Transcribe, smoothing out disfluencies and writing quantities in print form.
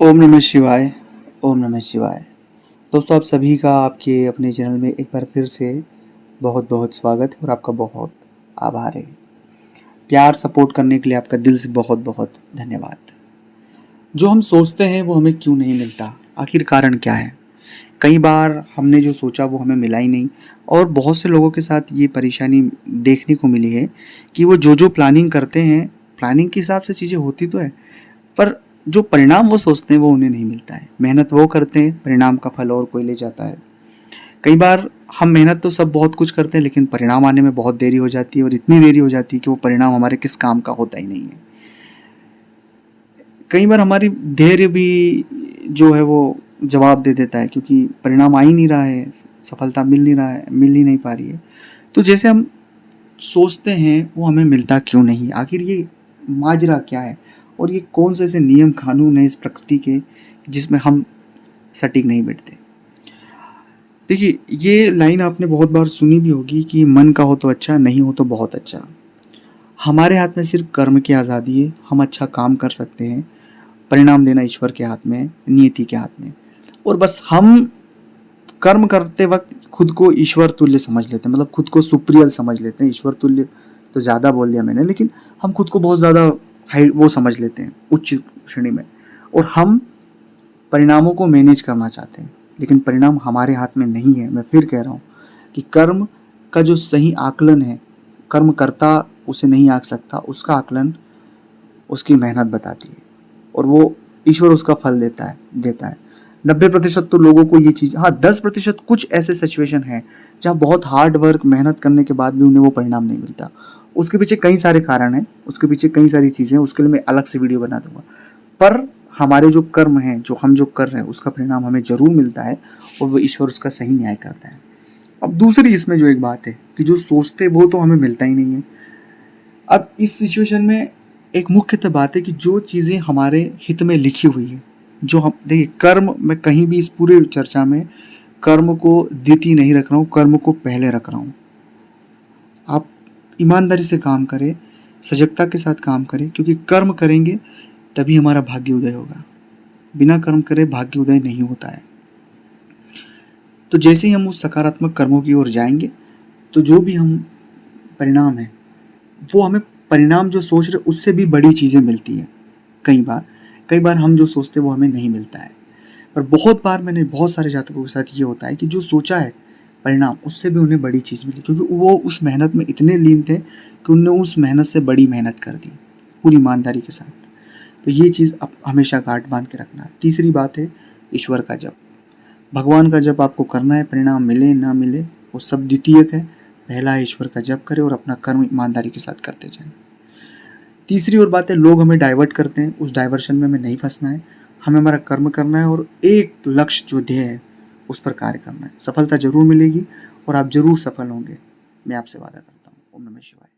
ओम नमः शिवाय। ओम नमः शिवाय। दोस्तों, आप सभी का आपके अपने चैनल में एक बार फिर से बहुत बहुत स्वागत है और आपका बहुत आभार है। प्यार सपोर्ट करने के लिए आपका दिल से बहुत बहुत धन्यवाद। जो हम सोचते हैं वो हमें क्यों नहीं मिलता, आखिर कारण क्या है? कई बार हमने जो सोचा वो हमें मिला ही नहीं, और बहुत से लोगों के साथ ये परेशानी देखने को मिली है कि वो जो प्लानिंग करते हैं, प्लानिंग के हिसाब से चीज़ें होती तो है, पर जो परिणाम वो सोचते हैं वो उन्हें नहीं मिलता है। मेहनत वो करते हैं, परिणाम का फल और कोई ले जाता है। कई बार हम मेहनत तो सब बहुत कुछ करते हैं, लेकिन परिणाम आने में बहुत देरी हो जाती है, और इतनी देरी हो जाती है कि वो परिणाम हमारे किस काम का होता ही नहीं है। कई बार हमारी धैर्य भी जो है वो जवाब दे देता है, क्योंकि परिणाम आ ही नहीं रहा है, सफलता मिल नहीं रहा है, मिल ही नहीं पा रही है। तो जैसे हम सोचते हैं वो हमें मिलता क्यों नहीं, आखिर ये माजरा क्या है, और ये कौन से ऐसे नियम कानून है इस प्रकृति के जिसमें हम सटीक नहीं बैठते। देखिए, ये लाइन आपने बहुत बार सुनी भी होगी कि मन का हो तो अच्छा, नहीं हो तो बहुत अच्छा। हमारे हाथ में सिर्फ कर्म की आज़ादी है। हम अच्छा काम कर सकते हैं, परिणाम देना ईश्वर के हाथ में है, नियति के हाथ में। और बस हम कर्म करते वक्त खुद को ईश्वर तुल्य समझ लेते हैं, मतलब खुद को सुप्रियल समझ लेते हैं। ईश्वर तुल्य तो ज़्यादा बोल दिया मैंने, लेकिन हम खुद को बहुत ज़्यादा हाई वो समझ लेते हैं, उच्च श्रेणी में। और हम परिणामों को मैनेज करना चाहते हैं, लेकिन परिणाम हमारे हाथ में नहीं है। मैं फिर कह रहा हूँ कि कर्म का जो सही आकलन है, कर्म करता उसे नहीं आंक सकता, उसका आकलन उसकी मेहनत बताती है, और वो ईश्वर उसका फल देता है। 90% तो लोगों को ये चीज़, हाँ 10% कुछ ऐसे सिचुएशन हैं जहाँ बहुत हार्ड वर्क मेहनत करने के बाद भी उन्हें वो परिणाम नहीं मिलता। उसके पीछे कई सारे कारण हैं, उसके पीछे कई सारी चीज़ें हैं, उसके लिए मैं अलग से वीडियो बना दूंगा। पर हमारे जो कर्म हैं, जो हम जो कर रहे हैं, उसका परिणाम हमें जरूर मिलता है, और वो ईश्वर उसका सही न्याय करता है। अब दूसरी इसमें जो एक बात है कि जो सोचते वो तो हमें मिलता ही नहीं है। अब इस सिचुएशन में एक मुख्यतः बात है कि जो चीज़ें हमारे हित में लिखी हुई है, जो हम देखिए, कर्म मैं कहीं भी इस पूरे चर्चा में कर्म को द्वितीय नहीं रख रहा हूँ, कर्म को पहले रख रहा हूँ। आप ईमानदारी से काम करें, सजगता के साथ काम करें, क्योंकि कर्म करेंगे तभी हमारा भाग्य उदय होगा। बिना कर्म करे भाग्य उदय नहीं होता है। तो जैसे ही हम उस सकारात्मक कर्मों की ओर जाएंगे, तो जो भी हम परिणाम है वो हमें, परिणाम जो सोच रहे उससे भी बड़ी चीज़ें मिलती हैं। कई बार हम जो सोचते हैं वो हमें नहीं मिलता है। पर बहुत बार मैंने बहुत सारे जातकों के साथ ये होता है कि जो सोचा है परिणाम, उससे भी उन्हें बड़ी चीज़ मिली, क्योंकि वो उस मेहनत में इतने लीन थे कि उन्होंने उस मेहनत से बड़ी मेहनत कर दी पूरी ईमानदारी के साथ। तो ये चीज़ आप हमेशा गांठ बांध के रखना। तीसरी बात है ईश्वर का जप। भगवान का जप आपको करना है, परिणाम मिले ना मिले वो सब द्वितीयक है। पहला है ईश्वर का जप करें और अपना कर्म ईमानदारी के साथ करते जाएं। तीसरी और बात है, लोग हमें डाइवर्ट करते हैं, उस डाइवर्शन में हमें नहीं फंसना है। हमें हमारा कर्म करना है, और एक लक्ष्य जो ध्येय है उस पर कार्य करना है। सफलता जरूर मिलेगी और आप जरूर सफल होंगे, मैं आपसे वादा करता हूँ। ओम नमः शिवाय।